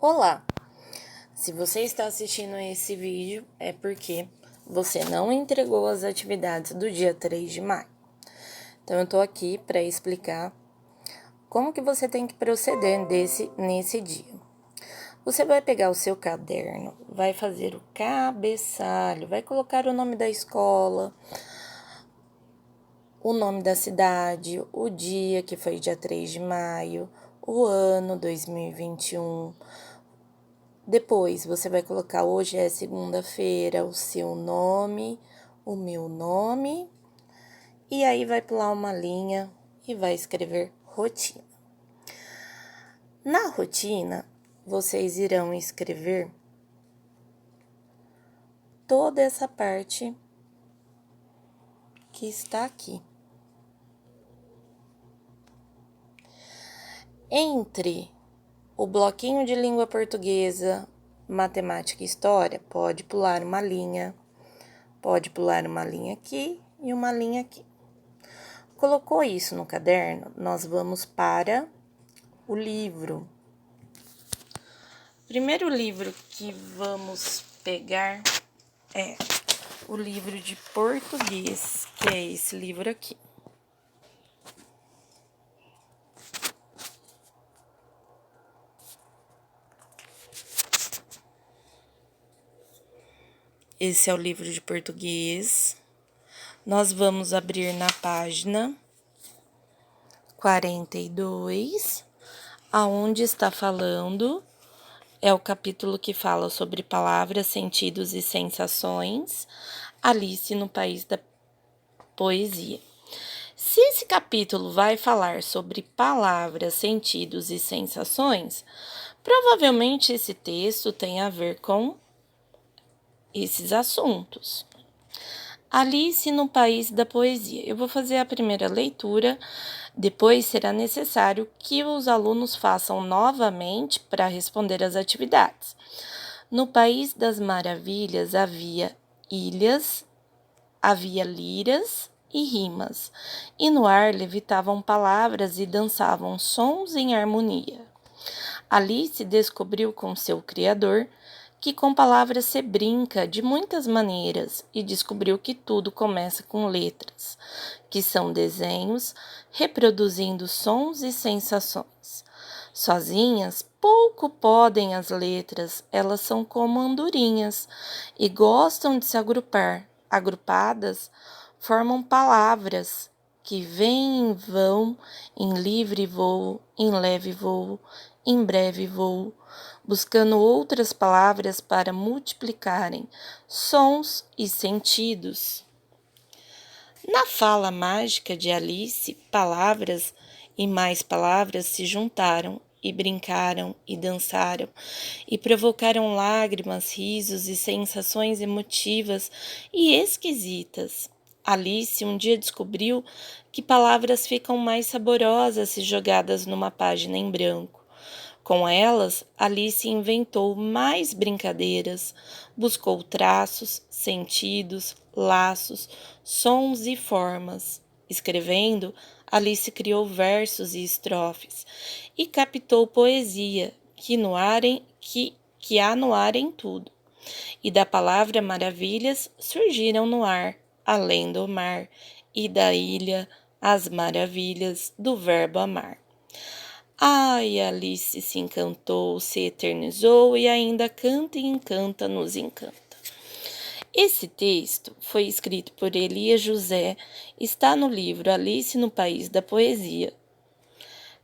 Olá! Se você está assistindo esse vídeo é porque você não entregou as atividades do dia 3 de maio. Então, eu estou aqui para explicar como que você tem que proceder nesse dia. Você vai pegar o seu caderno, vai fazer o cabeçalho, vai colocar o nome da escola, o nome da cidade, o dia que foi dia 3 de maio, o ano 2021. Depois, você vai colocar hoje é segunda-feira, o seu nome, o meu nome, e aí vai pular uma linha e vai escrever rotina. Na rotina, vocês irão escrever toda essa parte que está aqui. Entre o bloquinho de língua portuguesa, matemática e história, pode pular uma linha aqui e uma linha aqui. Colocou isso no caderno, nós vamos para o livro. O primeiro livro que vamos pegar é o livro de português, que é esse livro aqui. Esse é o livro de português. Nós vamos abrir na página 42, aonde está falando, é o capítulo que fala sobre palavras, sentidos e sensações, Alice no País da Poesia. Se esse capítulo vai falar sobre palavras, sentidos e sensações, provavelmente esse texto tem a ver com esses assuntos. Alice no País da Poesia. Eu vou fazer a primeira leitura, depois será necessário que os alunos façam novamente para responder às atividades. No País das Maravilhas havia ilhas, havia liras e rimas, e no ar levitavam palavras e dançavam sons em harmonia. Alice descobriu com seu criador que com palavras se brinca de muitas maneiras e descobriu que tudo começa com letras, que são desenhos reproduzindo sons e sensações. Sozinhas, pouco podem as letras, elas são como andorinhas e gostam de se agrupar. Agrupadas, formam palavras que vêm e vão em livre voo, em leve voo, em breve voo, buscando outras palavras para multiplicarem sons e sentidos. Na fala mágica de Alice, palavras e mais palavras se juntaram e brincaram e dançaram e provocaram lágrimas, risos e sensações emotivas e esquisitas. Alice um dia descobriu que palavras ficam mais saborosas se jogadas numa página em branco. Com elas, Alice inventou mais brincadeiras, buscou traços, sentidos, laços, sons e formas. Escrevendo, Alice criou versos e estrofes e captou poesia que há no ar em tudo. E da palavra maravilhas surgiram no ar, além do mar, e da ilha as maravilhas do verbo amar. Ai, Alice se encantou, se eternizou e ainda canta e encanta, nos encanta. Esse texto foi escrito por Elias José, está no livro Alice no País da Poesia.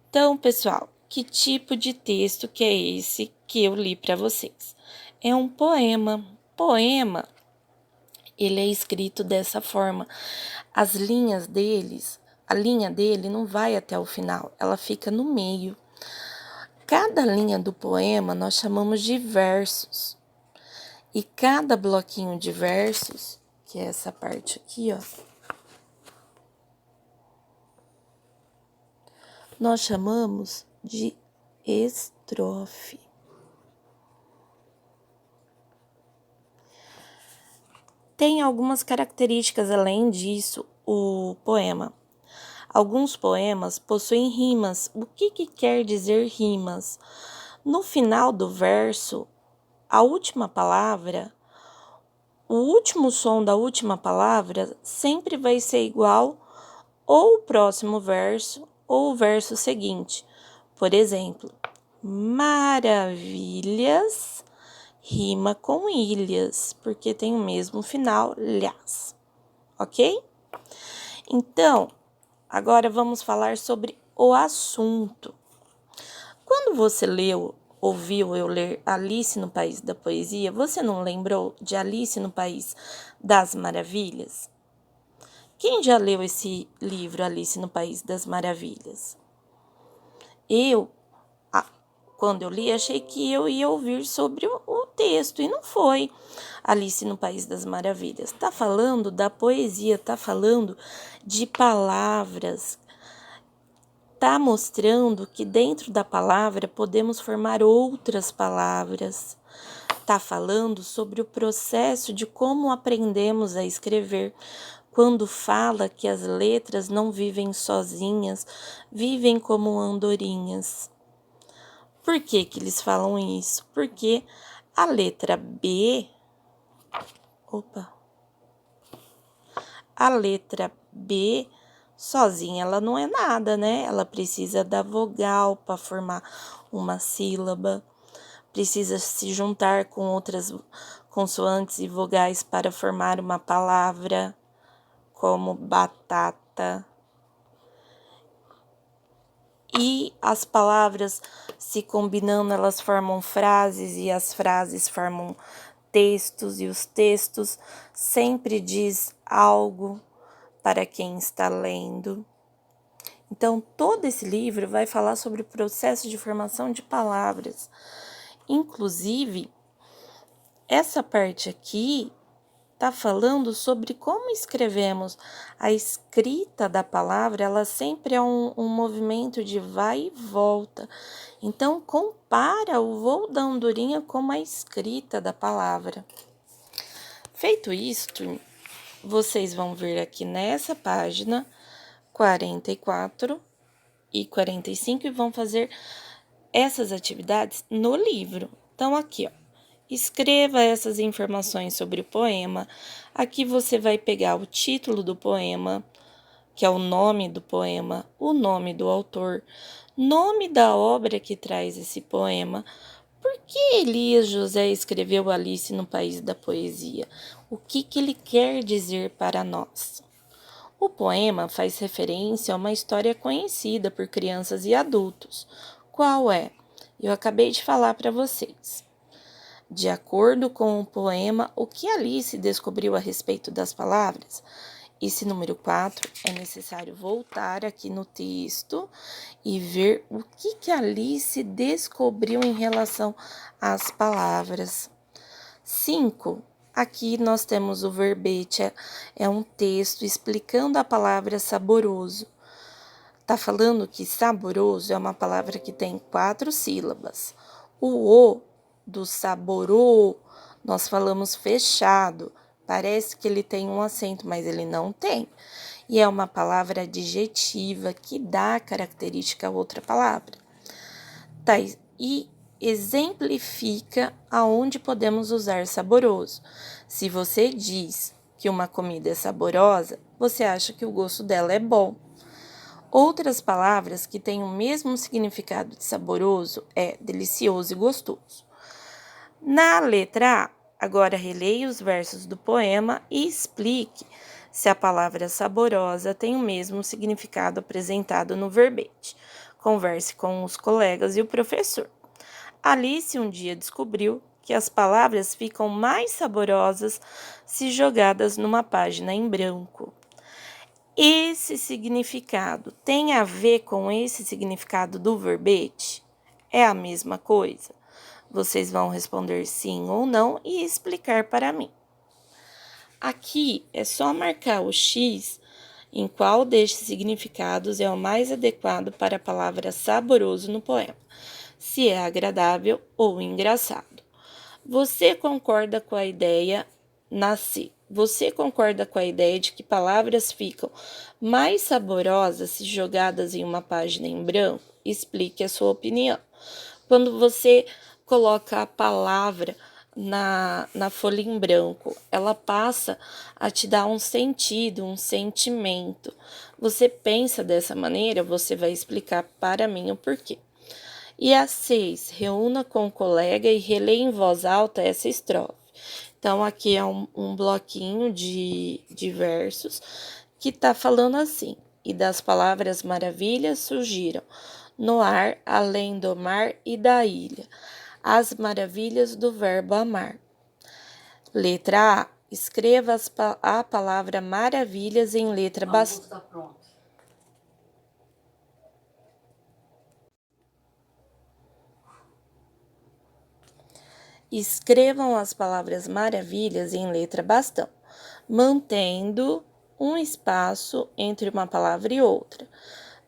Então, pessoal, que tipo de texto que é esse que eu li para vocês? É um poema. Poema, ele é escrito dessa forma. As linhas deles, a linha dele não vai até o final, ela fica no meio. Cada linha do poema nós chamamos de versos. E cada bloquinho de versos, que é essa parte aqui, ó, nós chamamos de estrofe. Tem algumas características além disso, o poema. Alguns poemas possuem rimas. O que quer dizer rimas? No final do verso, a última palavra, o último som da última palavra sempre vai ser igual ou o próximo verso ou o verso seguinte. Por exemplo, maravilhas rima com ilhas, porque tem o mesmo final, lhas, ok? Então, agora vamos falar sobre o assunto. Quando você ouviu eu ler Alice no País da Poesia, você não lembrou de Alice no País das Maravilhas? Quem já leu esse livro, Alice no País das Maravilhas? Quando eu li, achei que eu ia ouvir sobre o texto, e não foi. Alice no País das Maravilhas. Está falando da poesia, está falando de palavras. Está mostrando que dentro da palavra podemos formar outras palavras. Está falando sobre o processo de como aprendemos a escrever. Quando fala que as letras não vivem sozinhas, vivem como andorinhas. Por que que eles falam isso? Porque a letra B, a letra B sozinha ela não é nada, né? Ela precisa da vogal para formar uma sílaba, precisa se juntar com outras consoantes e vogais para formar uma palavra, como batata. E as palavras se combinando, elas formam frases, e as frases formam textos, e os textos sempre diz algo para quem está lendo. Então, todo esse livro vai falar sobre o processo de formação de palavras. Inclusive, essa parte aqui está falando sobre como escrevemos. A escrita da palavra, ela sempre é um movimento de vai e volta. Então, compara o voo da andorinha com a escrita da palavra. Feito isto, vocês vão ver aqui nessa página 44 e 45 e vão fazer essas atividades no livro. Então, aqui, ó. Escreva essas informações sobre o poema. Aqui você vai pegar o título do poema, que é o nome do poema, o nome do autor, nome da obra que traz esse poema. Por que Elias José escreveu Alice no País da Poesia? O que ele quer dizer para nós? O poema faz referência a uma história conhecida por crianças e adultos. Qual é? Eu acabei de falar para vocês. De acordo com o poema, o que Alice descobriu a respeito das palavras? Esse número 4 é necessário voltar aqui no texto e ver o que Alice descobriu em relação às palavras. 5. Aqui nós temos o verbete, é um texto explicando a palavra saboroso. Tá falando que saboroso é uma palavra que tem 4 sílabas. O do saborou, nós falamos fechado. Parece que ele tem um acento, mas ele não tem. E é uma palavra adjetiva que dá característica a outra palavra. Tá, e exemplifica aonde podemos usar saboroso. Se você diz que uma comida é saborosa, você acha que o gosto dela é bom. Outras palavras que têm o mesmo significado de saboroso é delicioso e gostoso. Na letra A, agora releia os versos do poema e explique se a palavra saborosa tem o mesmo significado apresentado no verbete. Converse com os colegas e o professor. Alice um dia descobriu que as palavras ficam mais saborosas se jogadas numa página em branco. Esse significado tem a ver com esse significado do verbete? É a mesma coisa? Vocês vão responder sim ou não e explicar para mim. Aqui é só marcar o X em qual destes significados é o mais adequado para a palavra saboroso no poema, se é agradável ou engraçado. Você concorda com a ideia Você concorda com a ideia de que palavras ficam mais saborosas se jogadas em uma página em branco? Explique a sua opinião. Quando você coloca a palavra na folha em branco, ela passa a te dar um sentido, um sentimento. Você pensa dessa maneira, você vai explicar para mim o porquê. E a 6, reúna com o colega e releia em voz alta essa estrofe. Então, aqui é um bloquinho de versos que está falando assim: e das palavras maravilhas surgiram no ar, além do mar e da ilha, as maravilhas do verbo amar. Letra A. Escreva a palavra maravilhas em letra bastante. Tá pronto. Escrevam as palavras maravilhas em letra bastão, mantendo um espaço entre uma palavra e outra.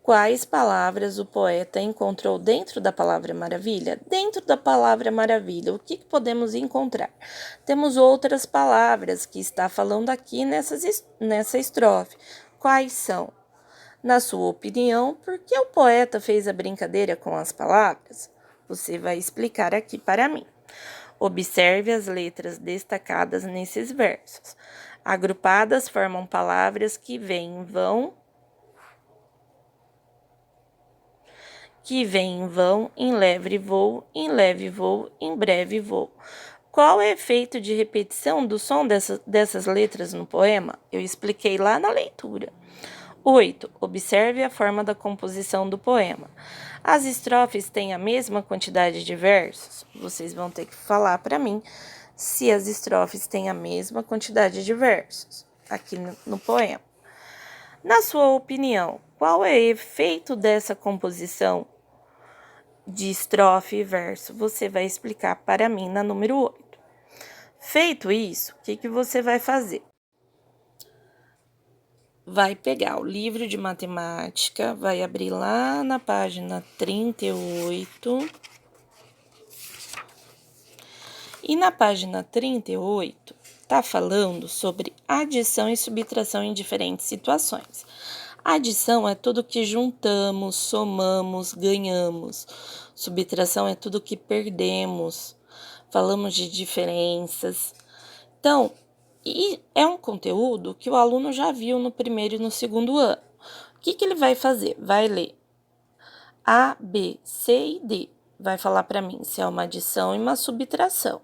Quais palavras o poeta encontrou dentro da palavra maravilha? Dentro da palavra maravilha, o que podemos encontrar? Temos outras palavras que está falando aqui nessa estrofe. Quais são? Na sua opinião, por que o poeta fez a brincadeira com as palavras? Você vai explicar aqui para mim. Observe as letras destacadas nesses versos. Agrupadas formam palavras que vêm em vão, em leve voo, em breve voo. Qual é o efeito de repetição do som dessas letras no poema? Eu expliquei lá na leitura. 8. Observe a forma da composição do poema. As estrofes têm a mesma quantidade de versos? Vocês vão ter que falar para mim se as estrofes têm a mesma quantidade de versos aqui no poema. Na sua opinião, qual é o efeito dessa composição de estrofe e verso? Você vai explicar para mim na número 8. Feito isso, o que você vai fazer? Vai pegar o livro de matemática, vai abrir lá na página 38. E na página 38, tá falando sobre adição e subtração em diferentes situações. Adição é tudo que juntamos, somamos, ganhamos. Subtração é tudo que perdemos. Falamos de diferenças. Então, e é um conteúdo que o aluno já viu no primeiro e no segundo ano. O que ele vai fazer? Vai ler A, B, C e D. Vai falar para mim se é uma adição e uma subtração.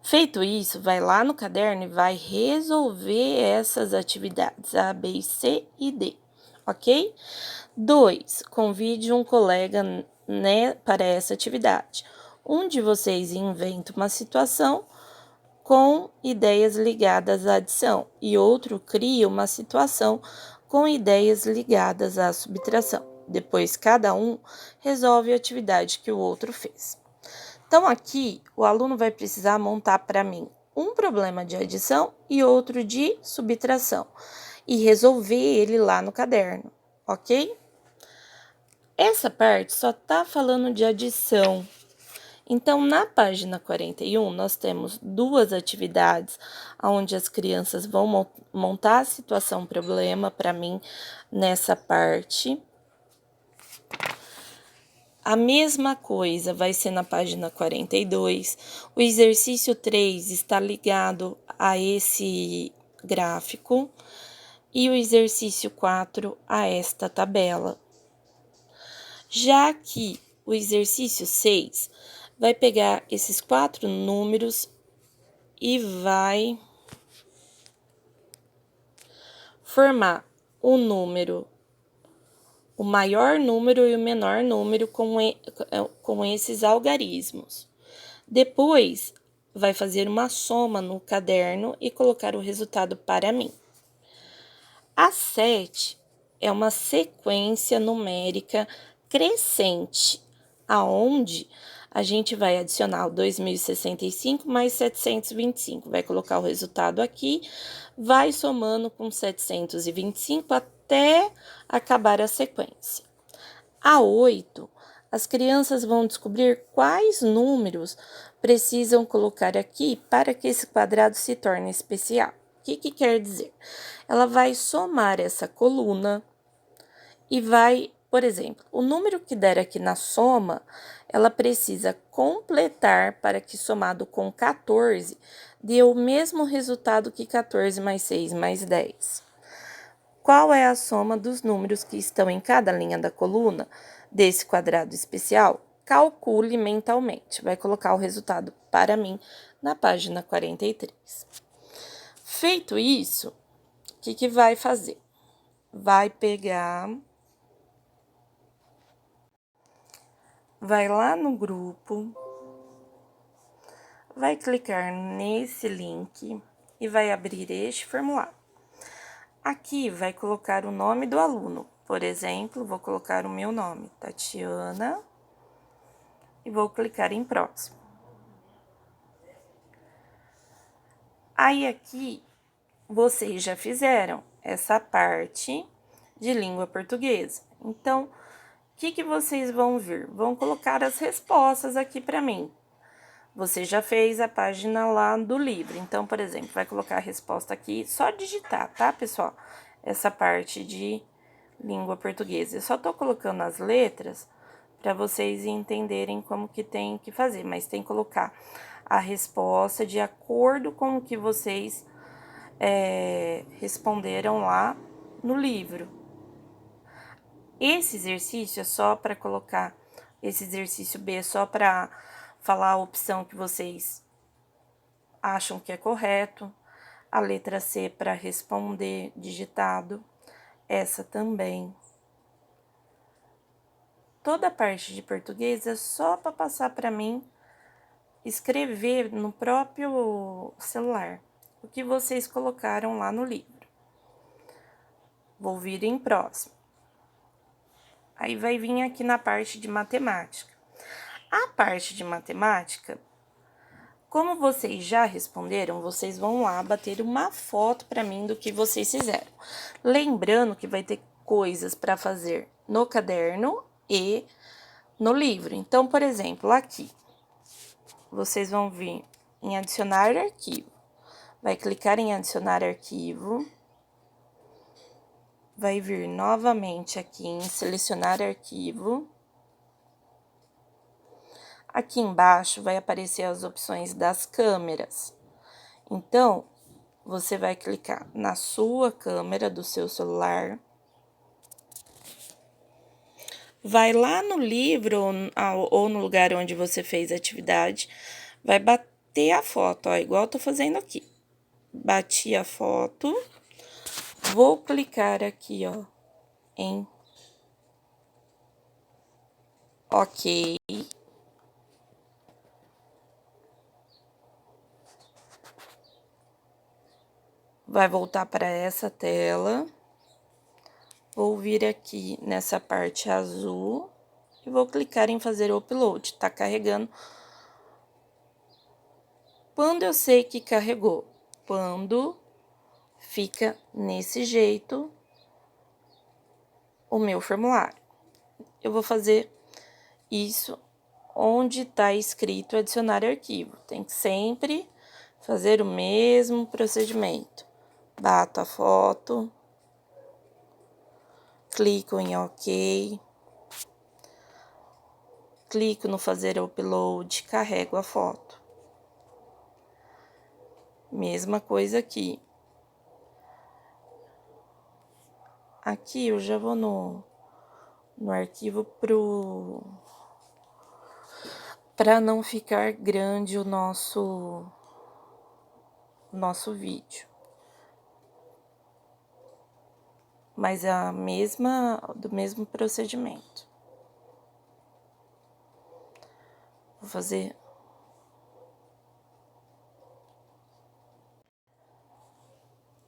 Feito isso, vai lá no caderno e vai resolver essas atividades A, B, C e D, ok? 2. Convide um colega para essa atividade. Um de vocês inventa uma situação com ideias ligadas à adição e outro cria uma situação com ideias ligadas à subtração. Depois, cada um resolve a atividade que o outro fez. Então, aqui, o aluno vai precisar montar para mim um problema de adição e outro de subtração e resolver ele lá no caderno, ok? Essa parte só está falando de adição. Então, na página 41, nós temos duas atividades onde as crianças vão montar a situação problema para mim nessa parte. A mesma coisa vai ser na página 42. O exercício 3 está ligado a esse gráfico e o exercício 4 a esta tabela. Já que o exercício 6 vai pegar esses 4 números e vai formar o maior número e o menor número com esses algarismos. Depois, vai fazer uma soma no caderno e colocar o resultado para mim. A 7 é uma sequência numérica crescente, aonde a gente vai adicionar o 2065 mais 725. Vai colocar o resultado aqui, vai somando com 725 até acabar a sequência. A 8, as crianças vão descobrir quais números precisam colocar aqui para que esse quadrado se torne especial. O que quer dizer? Ela vai somar essa coluna e vai Por exemplo, o número que der aqui na soma, ela precisa completar para que somado com 14 dê o mesmo resultado que 14 mais 6 mais 10. Qual é a soma dos números que estão em cada linha da coluna desse quadrado especial? Calcule mentalmente. Vai colocar o resultado para mim na página 43. Feito isso, o que vai fazer? Vai pegar, vai lá no grupo, vai clicar nesse link e vai abrir este formulário. Aqui vai colocar o nome do aluno. Por exemplo, vou colocar o meu nome, Tatiana, e vou clicar em próximo. Aí aqui, vocês já fizeram essa parte de língua portuguesa. Então, o que vocês vão ver? Vão colocar as respostas aqui para mim. Você já fez a página lá do livro. Então, por exemplo, vai colocar a resposta aqui, só digitar, tá, pessoal? Essa parte de língua portuguesa. Eu só tô colocando as letras para vocês entenderem como que tem que fazer, mas tem que colocar a resposta de acordo com o que vocês responderam lá no livro. Esse exercício é só para colocar, esse exercício B é só para falar a opção que vocês acham que é correto, a letra C para responder digitado, essa também. Toda a parte de português é só para passar para mim escrever no próprio celular o que vocês colocaram lá no livro. Vou vir em próximo. Aí vai vir aqui na parte de matemática. A parte de matemática, como vocês já responderam, vocês vão lá bater uma foto para mim do que vocês fizeram. Lembrando que vai ter coisas para fazer no caderno e no livro. Então, por exemplo, aqui, vocês vão vir em adicionar arquivo. Vai clicar em adicionar arquivo. Vai vir novamente aqui em selecionar arquivo. Aqui embaixo vai aparecer as opções das câmeras. Então, você vai clicar na sua câmera do seu celular. Vai lá no livro ou no lugar onde você fez a atividade, vai bater a foto, ó, igual eu tô fazendo aqui. Bati a foto, vou clicar aqui, ó, em OK. Vai voltar para essa tela. Vou vir aqui nessa parte azul e vou clicar em fazer o upload. Tá carregando. Quando eu sei que carregou? Quando fica nesse jeito o meu formulário. Eu vou fazer isso onde tá escrito adicionar arquivo. Tem que sempre fazer o mesmo procedimento. Bato a foto. Clico em OK. Clico no fazer upload, carrego a foto. Mesma coisa aqui. Aqui eu já vou no arquivo para não ficar grande o nosso vídeo. Mas é do mesmo procedimento. Vou fazer.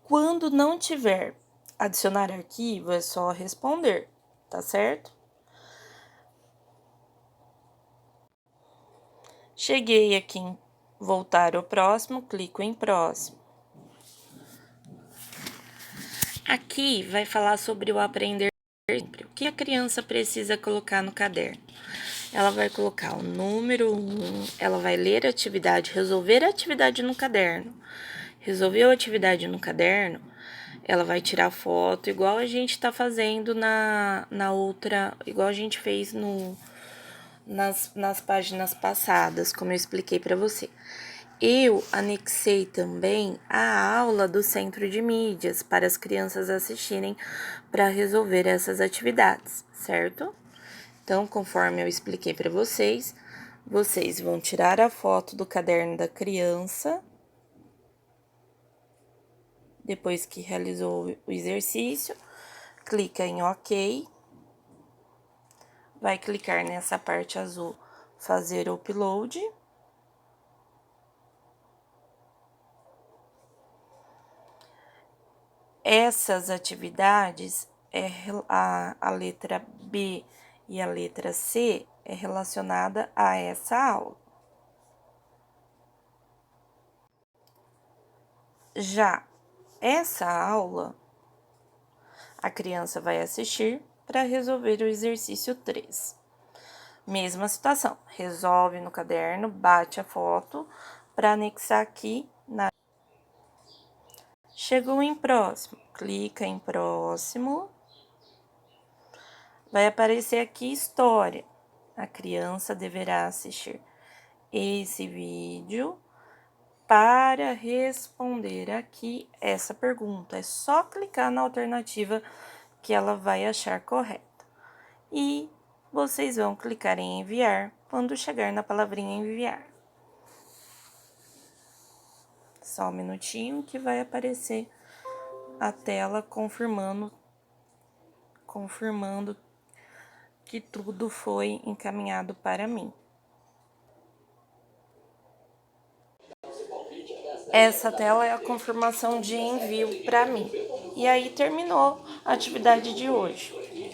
Quando não tiver adicionar arquivo, é só responder, tá certo? Cheguei aqui em voltar ao próximo, clico em próximo. Aqui vai falar sobre o aprender sempre. O que a criança precisa colocar no caderno? Ela vai colocar o número 1, ela vai ler a atividade, resolver a atividade no caderno. Resolveu a atividade no caderno, ela vai tirar foto, igual a gente tá fazendo na outra, igual a gente fez nas páginas passadas, como eu expliquei para você. Eu anexei também a aula do Centro de Mídias para as crianças assistirem para resolver essas atividades, certo? Então, conforme eu expliquei para vocês, vocês vão tirar a foto do caderno da criança, depois que realizou o exercício, clica em OK, vai clicar nessa parte azul, fazer upload. Essas atividades, a letra B e a letra C é relacionada a essa aula. Já essa aula, a criança vai assistir para resolver o exercício 3. Mesma situação, resolve no caderno, bate a foto para anexar aqui na. Chegou em próximo, clica em próximo. Vai aparecer aqui história. A criança deverá assistir esse vídeo para responder aqui essa pergunta. É só clicar na alternativa que ela vai achar correta. E vocês vão clicar em enviar quando chegar na palavrinha enviar. Só um minutinho que vai aparecer a tela confirmando que tudo foi encaminhado para mim. Essa tela é a confirmação de envio para mim. E aí terminou a atividade de hoje.